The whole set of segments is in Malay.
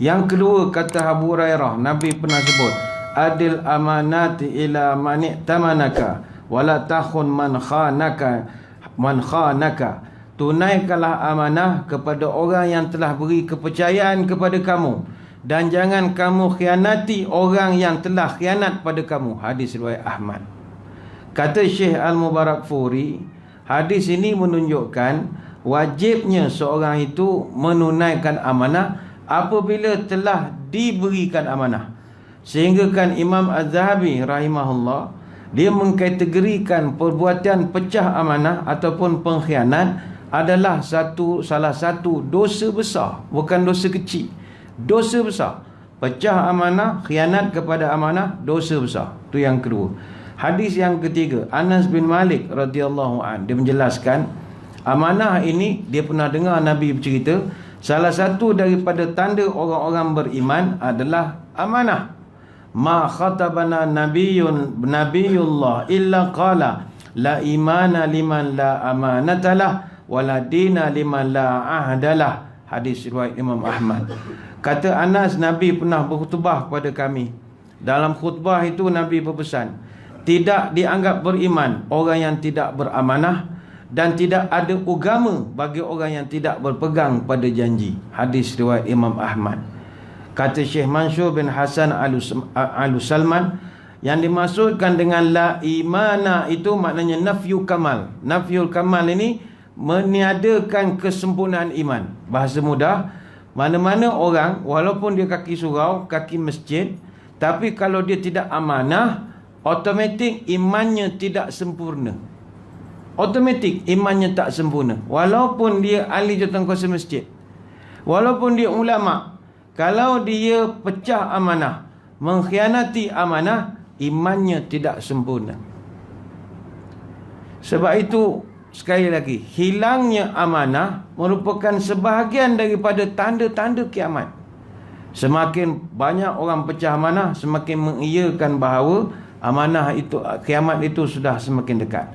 Yang kedua, kata Abu Hurairah, Nabi pernah sebut, adil amanati ila man i'tamanaka wala takhun man khanaka. Tunaikanlah amanah kepada orang yang telah beri kepercayaan kepada kamu, dan jangan kamu khianati orang yang telah khianat pada kamu. Hadis riwayat Ahmad. Kata Syekh Al-Mubarakfuri, hadis ini menunjukkan wajibnya seorang itu menunaikan amanah apabila telah diberikan amanah. Sehingga kan Imam Az-Zahabi rahimahullah, dia mengkategorikan perbuatan pecah amanah ataupun pengkhianat adalah salah satu dosa besar, bukan dosa kecil, dosa besar. Pecah amanah, khianat kepada amanah, dosa besar. Itu yang kedua. Hadis yang ketiga, Anas bin Malik radhiyallahu an, dia menjelaskan amanah ini, dia pernah dengar Nabi bercerita, salah satu daripada tanda orang-orang beriman adalah amanah. Ma khatabana nabiyullah illa qala la imana liman la amanatalah wala dina liman la ahdalah. Hadis riwayat Imam Ahmad. Kata Anas, Nabi pernah berkhutbah kepada kami. Dalam khutbah itu Nabi berpesan, tidak dianggap beriman orang yang tidak beramanah, dan tidak ada agama bagi orang yang tidak berpegang pada janji. Hadis riwayat Imam Ahmad. Kata Syekh Mansur bin Hasan Al-Salman, yang dimaksudkan dengan la imana itu maknanya nafyu kamal. Nafyul kamal ini meniadakan kesempurnaan iman. Bahasa mudah, mana-mana orang walaupun dia kaki surau, kaki masjid, tapi kalau dia tidak amanah, automatik imannya tidak sempurna. Automatik imannya tak sempurna. Walaupun dia ahli jawatankuasa masjid, walaupun dia ulama, kalau dia pecah amanah, mengkhianati amanah, imannya tidak sempurna. Sebab itu, sekali lagi, hilangnya amanah merupakan sebahagian daripada tanda-tanda kiamat. Semakin banyak orang pecah amanah, semakin mengiyakan bahawa amanah itu, kiamat itu sudah semakin dekat.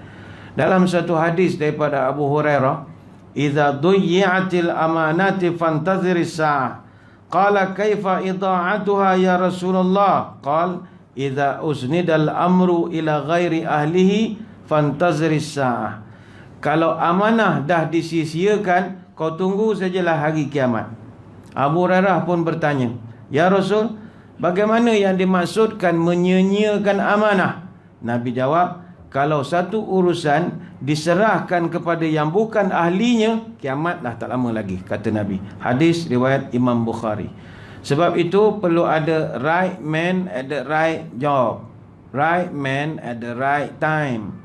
Dalam satu hadis daripada Abu Hurairah, "Idza duyyi'atil amanati fantaziris sa'ah." Qala kaifa idha'atuha ya Rasulullah? Qala idza usnidal amru ila ghairi ahlihi fantaziris sa'ah. Kalau amanah dah disia-siakan, kau tunggu sajalah hari kiamat. Abu Hurairah pun bertanya, ya Rasul, bagaimana yang dimaksudkan menyia-nyiakan amanah? Nabi jawab, kalau satu urusan diserahkan kepada yang bukan ahlinya, kiamatlah tak lama lagi, kata Nabi. Hadis riwayat Imam Bukhari. Sebab itu perlu ada right man at the right job, right man at the right time.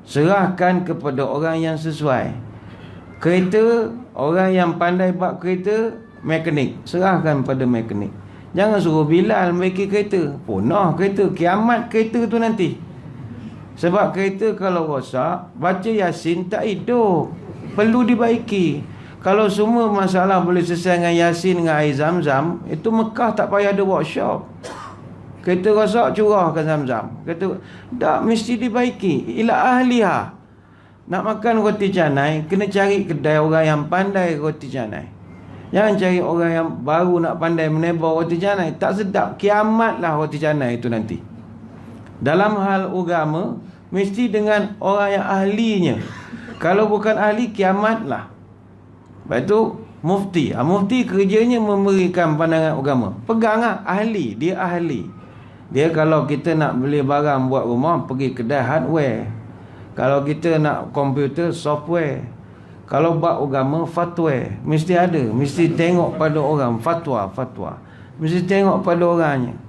Serahkan kepada orang yang sesuai. Kereta, orang yang pandai bab kereta, mekanik, serahkan pada mekanik. Jangan suruh Bilal membaiki kereta, punah kereta, kiamat kereta tu nanti. Sebab kereta kalau rosak, baca Yasin tak hidup, perlu dibaiki. Kalau semua masalah boleh selesai dengan Yasin, dengan air Zam-Zam, itu Mekah tak payah ada workshop. Kereta rosak, curahkan Zam-Zam. Kereta tak, mesti dibaiki. Ila ahliha. Nak makan roti canai, kena cari kedai orang yang pandai roti canai. Jangan cari orang yang baru nak pandai menebar roti canai, tak sedap. Kiamatlah roti canai itu nanti. Dalam hal agama, mesti dengan orang yang ahlinya. Kalau bukan ahli, kiamatlah. Lepas itu, mufti. Mufti kerjanya memberikan pandangan agama. Peganglah ahli, dia ahli. Dia kalau kita nak beli barang buat rumah, pergi kedai hardware. Kalau kita nak komputer, software. Kalau bab agama, fatwa. Mesti ada. Mesti tengok pada orang. Fatwa. Mesti tengok pada orangnya.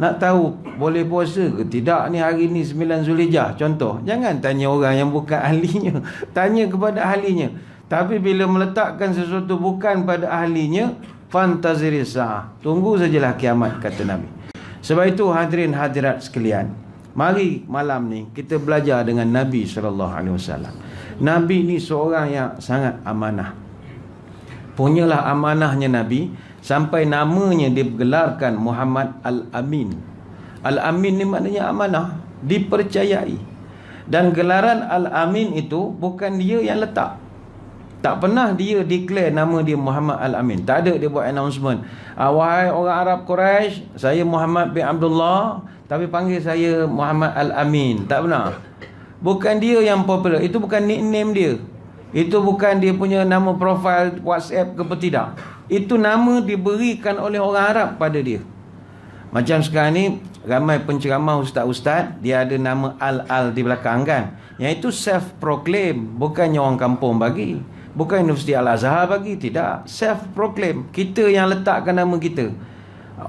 Nak tahu boleh puasa ke tidak ni hari ni 9 Zulhijjah contoh. Jangan tanya orang yang bukan ahlinya. Tanya kepada ahlinya. Tapi bila meletakkan sesuatu bukan pada ahlinya, fantaziris sa'ah. Tunggu sajalah kiamat, kata Nabi. Sebab itu hadirin hadirat sekalian, mari malam ni kita belajar dengan Nabi SAW. Nabi ni seorang yang sangat amanah. Punyalah amanahnya Nabi, sampai namanya digelarkan Muhammad Al-Amin. Al-Amin ni maknanya amanah, dipercayai. Dan gelaran Al-Amin itu bukan dia yang letak. Tak pernah dia declare nama dia Muhammad Al-Amin. Tak ada dia buat announcement. Wahai orang Arab Quraisy, saya Muhammad bin Abdullah, tapi panggil saya Muhammad Al-Amin. Tak pernah. Bukan dia yang popular. Itu bukan nickname dia. Itu bukan dia punya nama profil WhatsApp ke tidak. Itu nama diberikan oleh orang Arab pada dia. Macam sekarang ni ramai penceramah ustaz-ustaz, dia ada nama Al-Al di belakang kan. Yang itu self-proclaim. Bukannya orang kampung bagi. Bukan Universiti Al-Azhar bagi. Tidak. Self-proclaim. Kita yang letakkan nama kita.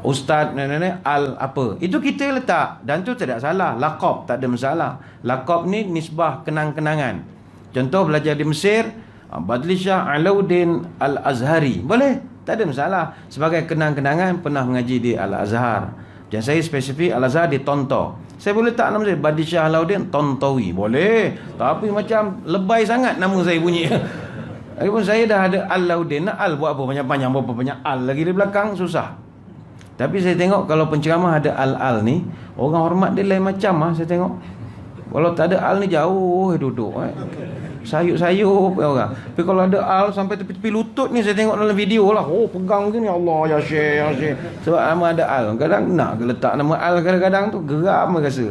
Ustaz Al apa. Itu kita letak. Dan tu tidak salah. Laqab tak ada masalah. Laqab ni nisbah kenang-kenangan. Contoh belajar di Mesir, Badli Shah Alauddin Al-Azhari. Boleh. Tak ada masalah. Sebagai kenang-kenangan pernah mengaji di Al-Azhar. Macam saya spesifik Al-Azhar di Tonto. Saya boleh tak nama saya Badli Shah Alauddin Tontowi. Boleh. Tapi macam lebay sangat nama saya bunyi. Lagipun saya dah ada Alauddin. Al buat apa panjang-panjang, berapa banyak Al lagi di belakang, susah. Tapi saya tengok kalau penceramah ada Al-Al ni, orang hormat dia lain macam saya tengok. Kalau tak ada Al ni jauh duduk. Sayup-sayup orang. Tapi kalau ada Al sampai tepi-tepi lutut ni, saya tengok dalam video lah. Oh, pegang gini, Allah ya Syekh, ya Syekh. Sebab nama ada Al. Kadang nak ke letak nama Al, kadang-kadang tu geram rasa.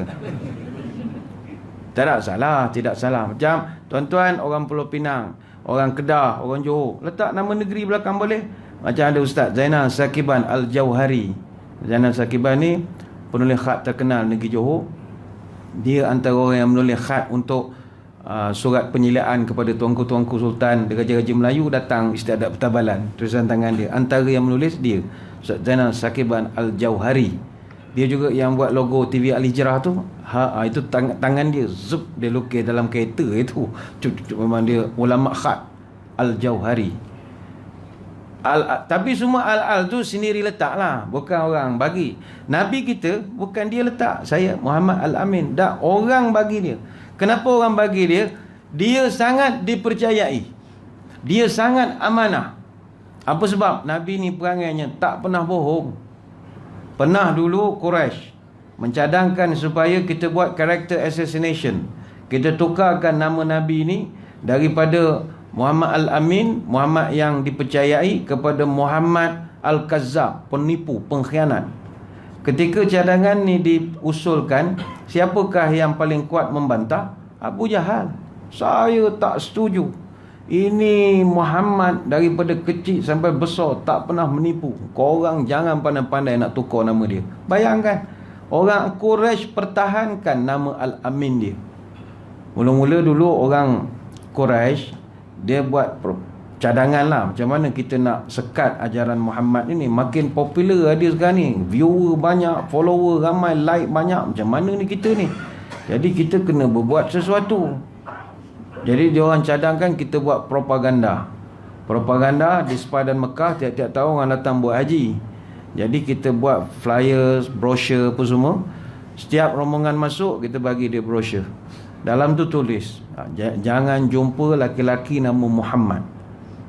Tidak salah, tidak salah. Macam tuan-tuan orang Pulau Pinang, orang Kedah, orang Johor, letak nama negeri belakang boleh. Macam ada Ustaz Zainal Sakiban Al-Jauhari. Zainal Sakiban ni penulis khat terkenal negeri Johor. Dia antara orang yang menulis khat untuk surat penyilaan kepada tuanku-tuanku sultan, raja-raja Melayu datang istiadat pertabalan, tulisan tangan dia. Antara yang menulis dia Ustaz Zainal Sakiban Al-Jauhari. Dia juga yang buat logo TV Al-Hijrah tu. Itu tangan dia, zup, dia lukis dalam kereta itu. Memang dia ulama khat Al-Jauhari. Tapi semua Al-Al tu sendiri letak lah, bukan orang bagi. Nabi kita bukan dia letak, saya Muhammad Al-Amin. Dah orang bagi dia. Kenapa orang bagi dia? Dia sangat dipercayai. Dia sangat amanah. Apa sebab? Nabi ni perangainya tak pernah bohong. Pernah dulu Quraisy mencadangkan supaya kita buat character assassination. Kita tukarkan nama Nabi ni daripada Muhammad Al-Amin, Muhammad yang dipercayai, kepada Muhammad Al-Kazzab, penipu, pengkhianat. Ketika cadangan ni diusulkan, siapakah yang paling kuat membantah? Abu Jahal. Saya tak setuju. Ini Muhammad daripada kecil sampai besar tak pernah menipu. Korang jangan pandai-pandai nak tukar nama dia. Bayangkan, orang Quraisy pertahankan nama Al-Amin dia. Mula-mula dulu orang Quraisy dia buat cadangan lah, macam mana kita nak sekat ajaran Muhammad ini. Makin popular dia sekarang ni, viewer banyak, follower ramai, like banyak, macam mana ni kita ni. Jadi kita kena berbuat sesuatu. Jadi dia orang cadangkan kita buat propaganda. Propaganda di sepadan Mekah, tiap-tiap tahun orang datang buat haji. Jadi kita buat flyers, brochure apa semua. Setiap rombongan masuk, kita bagi dia brochure. Dalam tu tulis, jangan jumpa laki-laki nama Muhammad.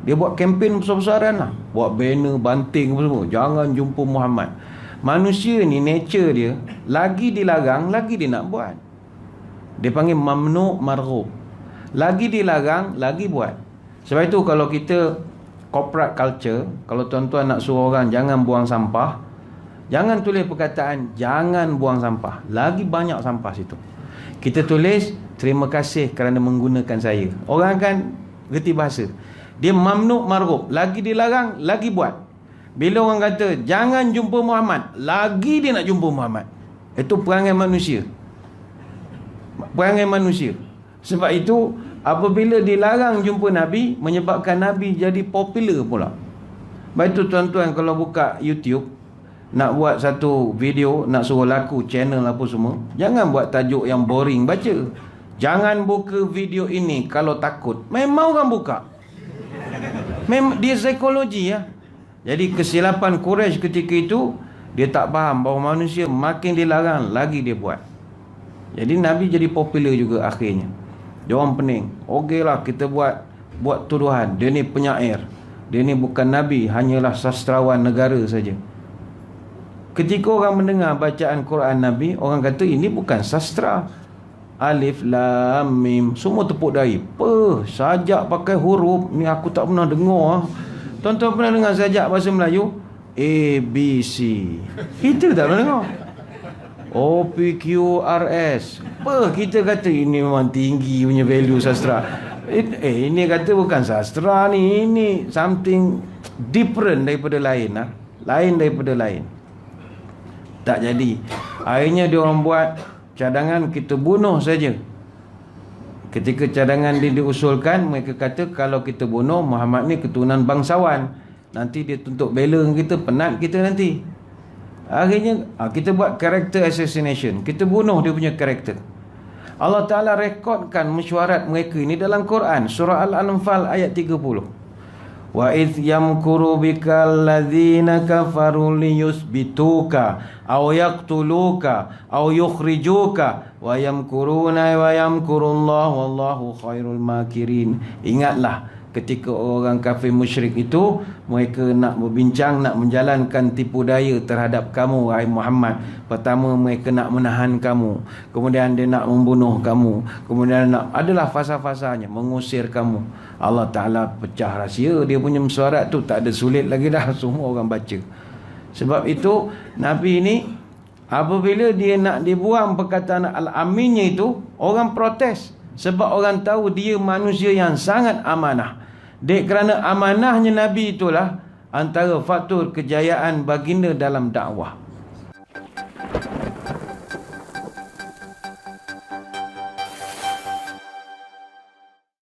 Dia buat kempen besar-besaran lah. Buat banner, banting apa semua. Jangan jumpa Muhammad. Manusia ni, nature dia, lagi dilarang, lagi dia nak buat. Dia panggil mamnu' marghub. Lagi dilarang, lagi buat. Sebab itu kalau kita corporate culture, kalau tuan-tuan nak suruh orang jangan buang sampah, jangan tulis perkataan jangan buang sampah. Lagi banyak sampah situ. Kita tulis terima kasih kerana menggunakan saya. Orang kan reti bahasa. Dia mamnu' marghub. Lagi dilarang, lagi buat. Bila orang kata jangan jumpa Muhammad, lagi dia nak jumpa Muhammad. Itu perangai manusia. Perangai manusia. Sebab itu apabila dilarang jumpa Nabi, menyebabkan Nabi jadi popular pula. Baik itu tuan-tuan kalau buka YouTube, nak buat satu video, nak suruh laku channel apa semua, jangan buat tajuk yang boring baca. Jangan buka video ini kalau takut. Memang orang buka. Dia psikologi ya. Jadi kesilapan Quraisy ketika itu, dia tak faham bahawa manusia makin dilarang lagi dia buat. Jadi Nabi jadi popular juga akhirnya. Dia orang pening. Okeylah kita buat tuduhan. Dia ni penyair. Dia ni bukan Nabi, hanyalah sastrawan negara saja. Ketika orang mendengar bacaan Quran Nabi, orang kata ini bukan sastra. Alif Lam Mim. Semua tepuk dahi. Sajak pakai huruf ni aku tak pernah dengar. Tuan-tuan pernah dengar sajak bahasa Melayu? A, B, C. Kita tak pernah dengar. O, P, Q, R, S. Kita kata ini memang tinggi punya value sastra. Ini kata bukan sastra ni. Ini something different daripada lain. Lain daripada lain. Tak jadi. Akhirnya dia orang buat cadangan kita bunuh saja. Ketika cadangan diusulkan, mereka kata kalau kita bunuh Muhammad ni keturunan bangsawan, nanti dia tuntut bela kita, penat kita nanti. Akhirnya kita buat character assassination. Kita bunuh dia punya karakter. Allah Ta'ala rekodkan mesyuarat mereka ini dalam Quran, surah Al-Anfal ayat 30. Wa idh yamkuru bikal ladzina kafaru liyusbituka aw yaqtuluka aw yukhrijuka wa yamkuruna wa yamkurullahu wallahu khairul makirin. Ingatlah ketika orang kafir musyrik itu mereka nak berbincang, nak menjalankan tipu daya terhadap kamu wahai Muhammad. Pertama mereka nak menahan kamu, kemudian dia nak membunuh kamu, kemudian adalah fasa-fasanya mengusir kamu. Allah Ta'ala pecah rahsia dia punya mesyuarat tu, tak ada sulit lagi dah, semua orang baca. Sebab itu Nabi ini apabila dia nak dibuang perkataan Al-Aminnya itu, orang protes. Sebab orang tahu dia manusia yang sangat amanah. Dek kerana amanahnya Nabi itulah antara faktor kejayaan baginda dalam dakwah.